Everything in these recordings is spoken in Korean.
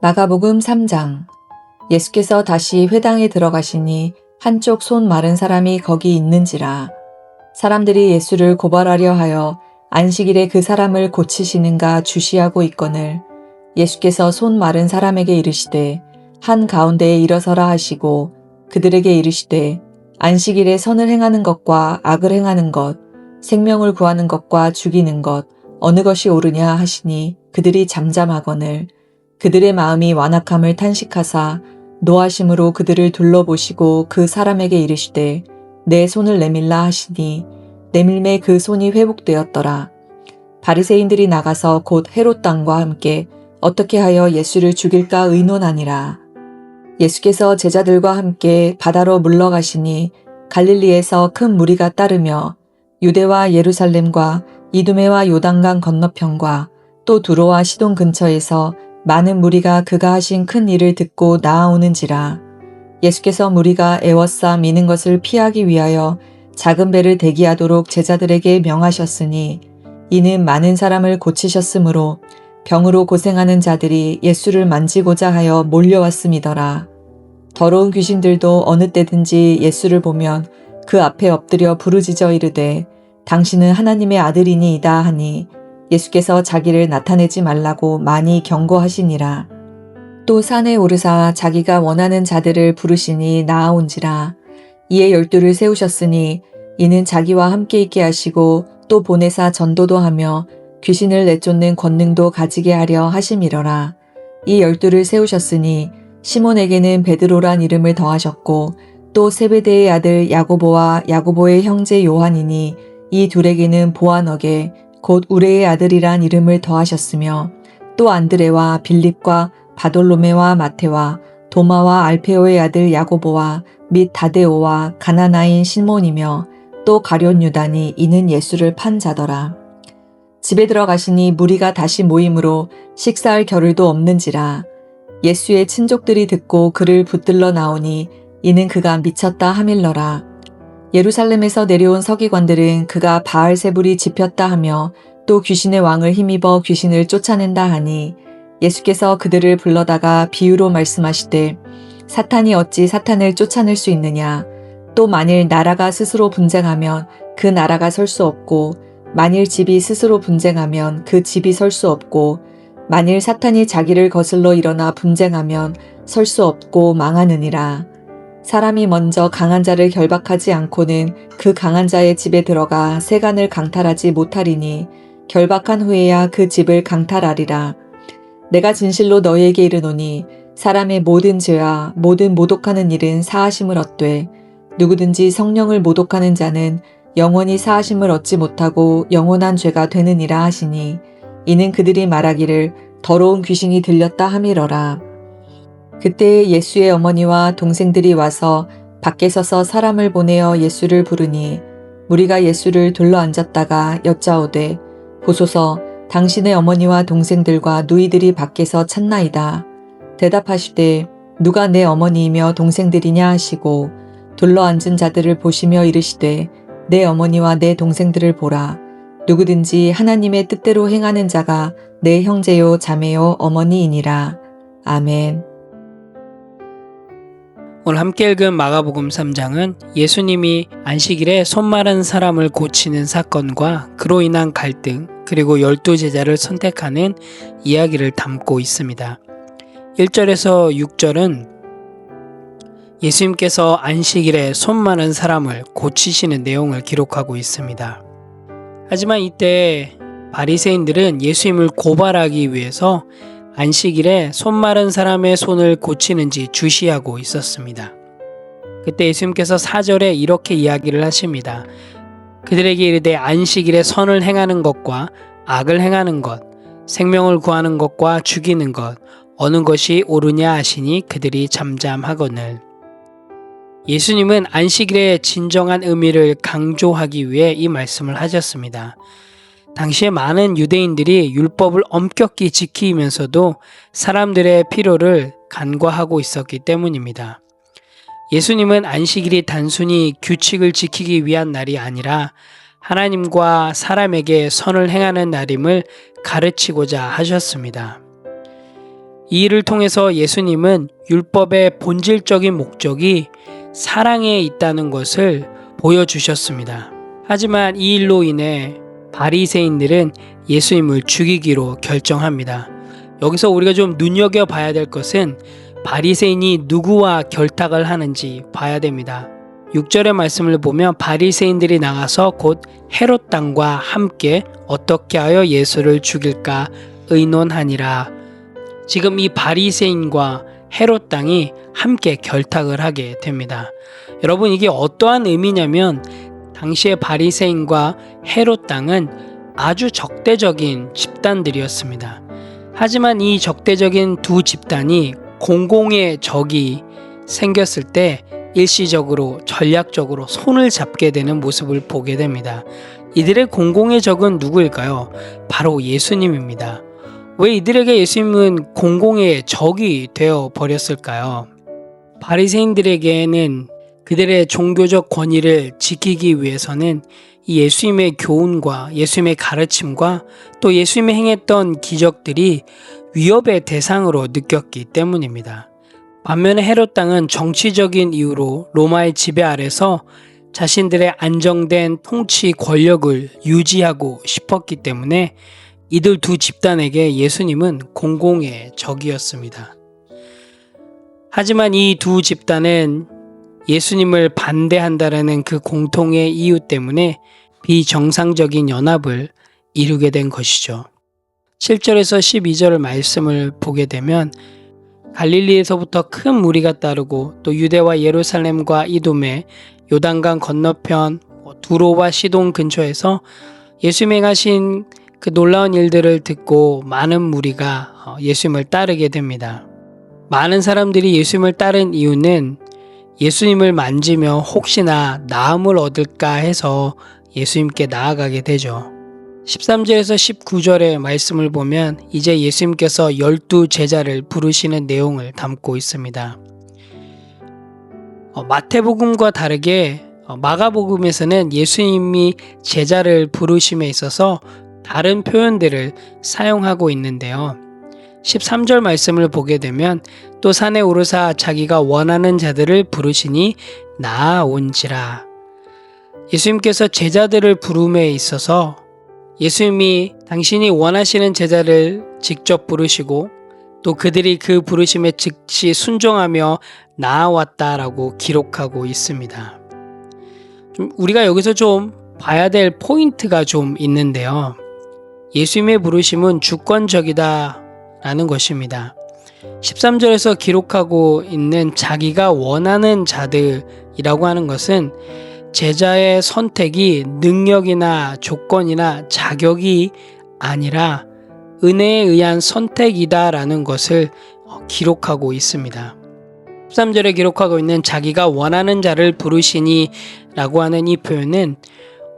마가복음 3장. 예수께서 다시 회당에 들어가시니 한쪽 손 마른 사람이 거기 있는지라. 사람들이 예수를 고발하려 하여 안식일에 그 사람을 고치시는가 주시하고 있거늘 예수께서 손 마른 사람에게 이르시되 한 가운데에 일어서라 하시고 그들에게 이르시되 안식일에 선을 행하는 것과 악을 행하는 것, 생명을 구하는 것과 죽이는 것 어느 것이 옳으냐 하시니 그들이 잠잠하거늘 그들의 마음이 완악함을 탄식하사 노하심으로 그들을 둘러보시고 그 사람에게 이르시되 내 손을 내밀라 하시니 내밀매 그 손이 회복되었더라. 바리새인들이 나가서 곧 헤롯 당과 함께 어떻게 하여 예수를 죽일까 의논하니라. 예수께서 제자들과 함께 바다로 물러가시니 갈릴리에서 큰 무리가 따르며 유대와 예루살렘과 이두메와 요단강 건너편과 또 두로와 시돈 근처에서 많은 무리가 그가 하신 큰 일을 듣고 나아오는지라. 예수께서 무리가 애워싸 미는 것을 피하기 위하여 작은 배를 대기하도록 제자들에게 명하셨으니 이는 많은 사람을 고치셨으므로 병으로 고생하는 자들이 예수를 만지고자 하여 몰려왔음이더라. 더러운 귀신들도 어느 때든지 예수를 보면 그 앞에 엎드려 부르짖어 이르되 당신은 하나님의 아들이니이다 하니 예수께서 자기를 나타내지 말라고 많이 경고하시니라. 또 산에 오르사 자기가 원하는 자들을 부르시니 나아온지라. 이에 12를 세우셨으니 이는 자기와 함께 있게 하시고 또 보내사 전도도 하며 귀신을 내쫓는 권능도 가지게 하려 하심이러라. 이 12를 세우셨으니 시몬에게는 베드로란 이름을 더하셨고 또 세베대의 아들 야고보와 야고보의 형제 요한이니 이 둘에게는 보아너게 곧 우레의 아들이란 이름을 더하셨으며 또 안드레와 빌립과 바돌로메와 마테와 도마와 알페오의 아들 야고보와 및 다데오와 가나나인 시몬이며 또 가룟 유다니 이는 예수를 판 자더라. 집에 들어가시니 무리가 다시 모임으로 식사할 겨를도 없는지라. 예수의 친족들이 듣고 그를 붙들러 나오니 이는 그가 미쳤다 하밀러라. 예루살렘에서 내려온 서기관들은 그가 바알세불이 집혔다 하며 또 귀신의 왕을 힘입어 귀신을 쫓아낸다 하니 예수께서 그들을 불러다가 비유로 말씀하시되 사탄이 어찌 사탄을 쫓아낼 수 있느냐. 또 만일 나라가 스스로 분쟁하면 그 나라가 설 수 없고 만일 집이 스스로 분쟁하면 그 집이 설 수 없고 만일 사탄이 자기를 거슬러 일어나 분쟁하면 설 수 없고 망하느니라. 사람이 먼저 강한 자를 결박하지 않고는 그 강한 자의 집에 들어가 세간을 강탈하지 못하리니 결박한 후에야 그 집을 강탈하리라. 내가 진실로 너희에게 이르노니 사람의 모든 죄와 모든 모독하는 일은 사하심을 얻되 누구든지 성령을 모독하는 자는 영원히 사하심을 얻지 못하고 영원한 죄가 되느니라 하시니 이는 그들이 말하기를 더러운 귀신이 들렸다 함이러라. 그때 예수의 어머니와 동생들이 와서 밖에 서서 사람을 보내어 예수를 부르니 무리가 예수를 둘러앉았다가 여짜오되 보소서 당신의 어머니와 동생들과 누이들이 밖에서 찾나이다. 대답하시되 누가 내 어머니이며 동생들이냐 하시고 둘러앉은 자들을 보시며 이르시되 내 어머니와 내 동생들을 보라. 누구든지 하나님의 뜻대로 행하는 자가 내 형제요 자매요 어머니이니라. 아멘. 오늘 함께 읽은 마가복음 3장은 예수님이 안식일에 손 마른 사람을 고치는 사건과 그로 인한 갈등 그리고 12제자를 선택하는 이야기를 담고 있습니다. 1절에서 6절은 예수님께서 안식일에 손 마른 사람을 고치시는 내용을 기록하고 있습니다. 하지만 이때 바리새인들은 예수님을 고발하기 위해서 안식일에 손 마른 사람의 손을 고치는지 주시하고 있었습니다. 그때 예수님께서 4절에 이렇게 이야기를 하십니다. 그들에게 이르되 안식일에 선을 행하는 것과 악을 행하는 것, 생명을 구하는 것과 죽이는 것, 어느 것이 옳으냐 하시니 그들이 잠잠하거늘. 예수님은 안식일의 진정한 의미를 강조하기 위해 이 말씀을 하셨습니다. 당시에 많은 유대인들이 율법을 엄격히 지키면서도 사람들의 필요를 간과하고 있었기 때문입니다. 예수님은 안식일이 단순히 규칙을 지키기 위한 날이 아니라 하나님과 사람에게 선을 행하는 날임을 가르치고자 하셨습니다. 이 일을 통해서 예수님은 율법의 본질적인 목적이 사랑에 있다는 것을 보여주셨습니다. 하지만 이 일로 인해 바리새인들은 예수님을 죽이기로 결정합니다. 여기서 우리가 좀 눈여겨봐야 될 것은 바리새인이 누구와 결탁을 하는지 봐야 됩니다. 6절의 말씀을 보면 바리새인들이 나가서 곧 헤롯 당과 함께 어떻게 하여 예수를 죽일까 의논하니라. 지금 이 바리새인과 헤롯 당이 함께 결탁을 하게 됩니다. 여러분, 이게 어떠한 의미냐면 당시의 바리새인과 헤롯 당은 아주 적대적인 집단들이었습니다. 하지만 이 적대적인 두 집단이 공공의 적이 생겼을 때 일시적으로 전략적으로 손을 잡게 되는 모습을 보게 됩니다. 이들의 공공의 적은 누구일까요? 바로 예수님입니다. 왜 이들에게 예수님은 공공의 적이 되어 버렸을까요? 바리새인들에게는 그들의 종교적 권위를 지키기 위해서는 이 예수님의 교훈과 예수님의 가르침과 또 예수님이 행했던 기적들이 위협의 대상으로 느꼈기 때문입니다. 반면에 헤롯 당은 정치적인 이유로 로마의 지배 아래서 자신들의 안정된 통치 권력을 유지하고 싶었기 때문에 이들 두 집단에게 예수님은 공공의 적이었습니다. 하지만 이 두 집단은 예수님을 반대한다라는 그 공통의 이유 때문에 비정상적인 연합을 이루게 된 것이죠. 7절에서 12절 말씀을 보게 되면 갈릴리에서부터 큰 무리가 따르고 또 유대와 예루살렘과 이돔의 요단강 건너편 두로와 시돈 근처에서 예수님이 행하신 그 놀라운 일들을 듣고 많은 무리가 예수님을 따르게 됩니다. 많은 사람들이 예수님을 따른 이유는 예수님을 만지며 혹시나 나음을 얻을까 해서 예수님께 나아가게 되죠. 13절에서 19절의 말씀을 보면 이제 예수님께서 12제자를 부르시는 내용을 담고 있습니다. 마태복음과 다르게 마가복음에서는 예수님이 제자를 부르심에 있어서 다른 표현들을 사용하고 있는데요. 13절 말씀을 보게 되면 또 산에 오르사 자기가 원하는 자들을 부르시니 나아온지라. 예수님께서 제자들을 부름에 있어서 예수님이 당신이 원하시는 제자를 직접 부르시고 또 그들이 그 부르심에 즉시 순종하며 나아왔다라고 기록하고 있습니다. 우리가 여기서 좀 봐야 될 포인트가 좀 있는데요. 예수님의 부르심은 주권적이다 라는 것입니다. 13절에서 기록하고 있는 자기가 원하는 자들이라고 하는 것은 제자의 선택이 능력이나 조건이나 자격이 아니라 은혜에 의한 선택이다라는 것을 기록하고 있습니다. 13절에 기록하고 있는 자기가 원하는 자를 부르시니 라고 하는 이 표현은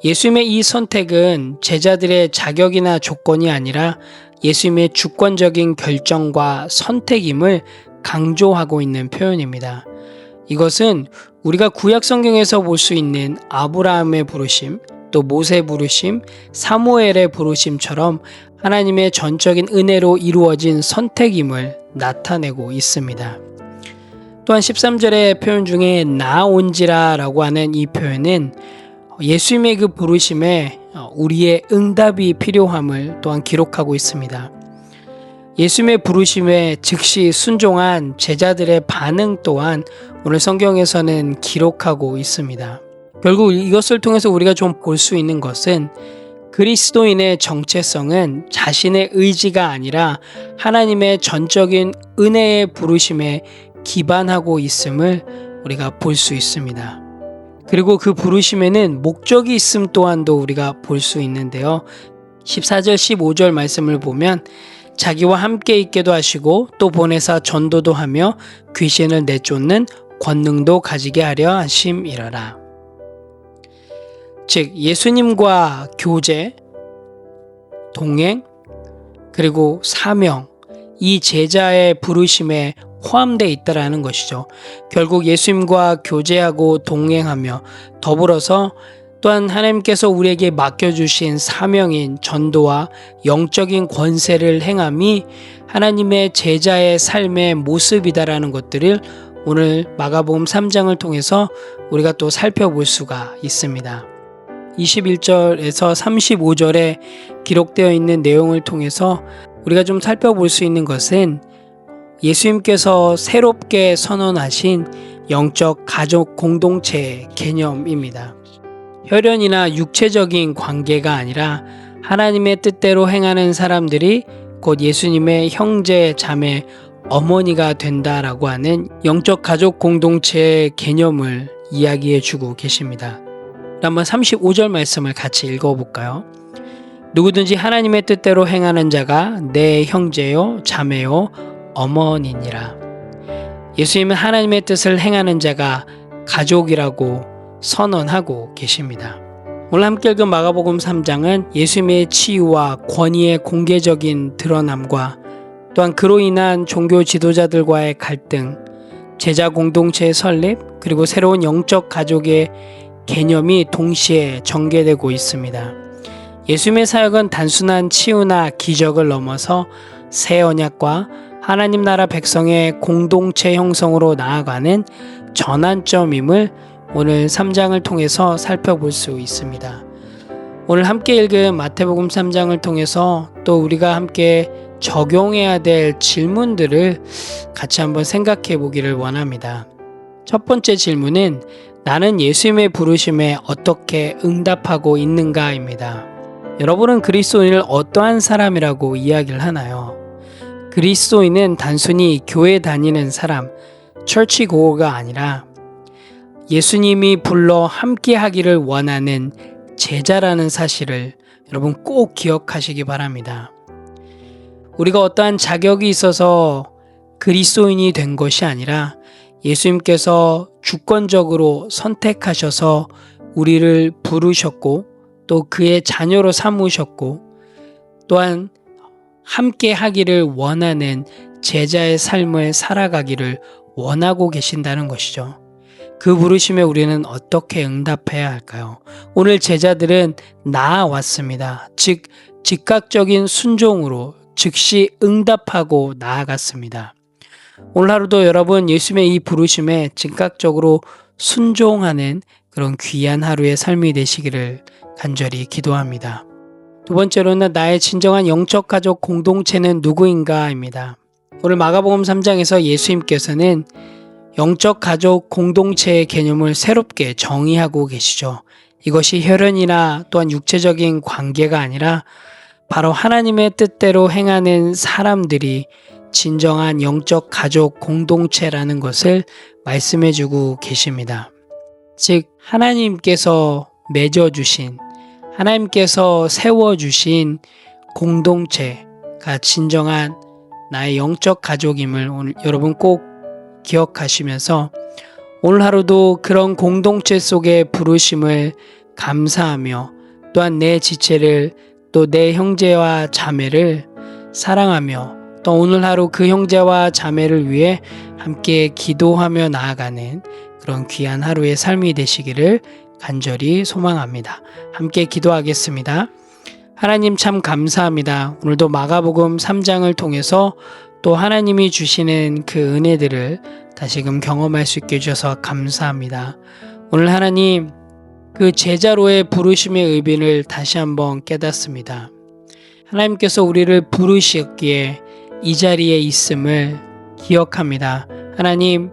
예수님의 이 선택은 제자들의 자격이나 조건이 아니라 예수님의 주권적인 결정과 선택임을 강조하고 있는 표현입니다. 이것은 우리가 구약 성경에서 볼 수 있는 아브라함의 부르심, 또 모세 부르심, 사무엘의 부르심처럼 하나님의 전적인 은혜로 이루어진 선택임을 나타내고 있습니다. 또한 13절의 표현 중에 나온지라 라고 하는 이 표현은 예수님의 그 부르심에 우리의 응답이 필요함을 또한 기록하고 있습니다. 예수님의 부르심에 즉시 순종한 제자들의 반응 또한 오늘 성경에서는 기록하고 있습니다. 결국 이것을 통해서 우리가 좀 볼 수 있는 것은 그리스도인의 정체성은 자신의 의지가 아니라 하나님의 전적인 은혜의 부르심에 기반하고 있음을 우리가 볼 수 있습니다. 그리고 그 부르심에는 목적이 있음 또한도 우리가 볼 수 있는데요. 14절 15절 말씀을 보면 자기와 함께 있게도 하시고 또 보내사 전도도 하며 귀신을 내쫓는 권능도 가지게 하려 하심이라라. 즉 예수님과 교제, 동행, 그리고 사명, 이 제자의 부르심에 포함되어 있다라는 것이죠. 결국 예수님과 교제하고 동행하며 더불어서 또한 하나님께서 우리에게 맡겨주신 사명인 전도와 영적인 권세를 행함이 하나님의 제자의 삶의 모습이다라는 것들을 오늘 마가복음 3장을 통해서 우리가 또 살펴볼 수가 있습니다. 21절에서 35절에 기록되어 있는 내용을 통해서 우리가 좀 살펴볼 수 있는 것은 예수님께서 새롭게 선언하신 영적 가족 공동체 개념입니다. 혈연이나 육체적인 관계가 아니라 하나님의 뜻대로 행하는 사람들이 곧 예수님의 형제, 자매, 어머니가 된다라고 하는 영적 가족 공동체의 개념을 이야기해 주고 계십니다. 한번 35절 말씀을 같이 읽어볼까요? 누구든지 하나님의 뜻대로 행하는 자가 내 형제요, 자매요, 어머니니라. 예수님은 하나님의 뜻을 행하는 자가 가족이라고 선언하고 계십니다. 오늘 함께 읽은 마가복음 3장은 예수님의 치유와 권위의 공개적인 드러남과 또한 그로 인한 종교 지도자들과의 갈등, 제자 공동체의 설립, 그리고 새로운 영적 가족의 개념이 동시에 전개되고 있습니다. 예수님의 사역은 단순한 치유나 기적을 넘어서 새 언약과 하나님 나라 백성의 공동체 형성으로 나아가는 전환점임을 오늘 3장을 통해서 살펴볼 수 있습니다. 오늘 함께 읽은 마태복음 3장을 통해서 또 우리가 함께 적용해야 될 질문들을 같이 한번 생각해 보기를 원합니다. 첫 번째 질문은 나는 예수님의 부르심에 어떻게 응답하고 있는가입니다. 여러분은 그리스도인을 어떠한 사람이라고 이야기를 하나요? 그리스도인은 단순히 교회 다니는 사람, 철치 고어가 아니라 예수님이 불러 함께 하기를 원하는 제자라는 사실을 여러분 꼭 기억하시기 바랍니다. 우리가 어떠한 자격이 있어서 그리스도인이 된 것이 아니라 예수님께서 주권적으로 선택하셔서 우리를 부르셨고 또 그의 자녀로 삼으셨고 또한 함께 하기를 원하는 제자의 삶을 살아가기를 원하고 계신다는 것이죠. 그 부르심에 우리는 어떻게 응답해야 할까요? 오늘 제자들은 나아왔습니다. 즉 즉각적인 순종으로 즉시 응답하고 나아갔습니다. 오늘 하루도 여러분 예수님의 이 부르심에 즉각적으로 순종하는 그런 귀한 하루의 삶이 되시기를 간절히 기도합니다. 두 번째로는 나의 진정한 영적 가족 공동체는 누구인가입니다. 오늘 마가복음 3장에서 예수님께서는 영적 가족 공동체의 개념을 새롭게 정의하고 계시죠. 이것이 혈연이나 또한 육체적인 관계가 아니라 바로 하나님의 뜻대로 행하는 사람들이 진정한 영적 가족 공동체라는 것을 말씀해주고 계십니다. 즉 하나님께서 맺어주신, 하나님께서 세워주신 공동체가 진정한 나의 영적 가족임을 오늘 여러분 꼭 기억하시면서 오늘 하루도 그런 공동체 속의 부르심을 감사하며 또한 내 지체를 또 내 형제와 자매를 사랑하며 또 오늘 하루 그 형제와 자매를 위해 함께 기도하며 나아가는 그런 귀한 하루의 삶이 되시기를 간절히 소망합니다. 함께 기도하겠습니다. 하나님 참 감사합니다. 오늘도 마가복음 3장을 통해서 또 하나님이 주시는 그 은혜들을 다시금 경험할 수 있게 해주셔서 감사합니다. 오늘 하나님 그 제자로의 부르심의 의미를 다시 한번 깨닫습니다. 하나님께서 우리를 부르셨기에 이 자리에 있음을 기억합니다. 하나님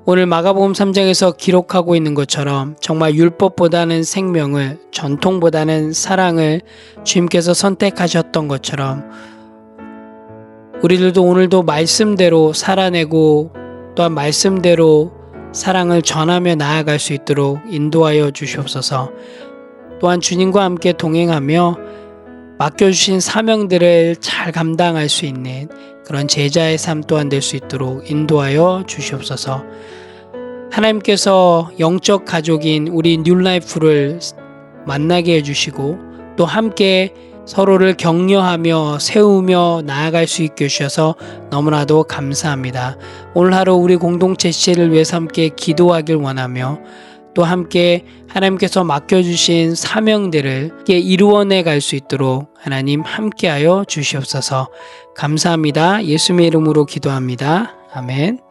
오늘 마가복음 3장에서 기록하고 있는 것처럼 정말 율법보다는 생명을, 전통보다는 사랑을 주님께서 선택하셨던 것처럼 우리들도 오늘도 말씀대로 살아내고 또한 말씀대로 사랑을 전하며 나아갈 수 있도록 인도하여 주시옵소서. 또한 주님과 함께 동행하며 맡겨주신 사명들을 잘 감당할 수 있는 그런 제자의 삶 또한 될 수 있도록 인도하여 주시옵소서. 하나님께서 영적 가족인 우리 뉴라이프를 만나게 해주시고 또 함께 서로를 격려하며 세우며 나아갈 수 있게 해주셔서 너무나도 감사합니다. 오늘 하루 우리 공동체 시제를 위해서 함께 기도하길 원하며 또 함께 하나님께서 맡겨주신 사명들을 이루어내 갈 수 있도록 하나님 함께하여 주시옵소서. 감사합니다. 예수님의 이름으로 기도합니다. 아멘.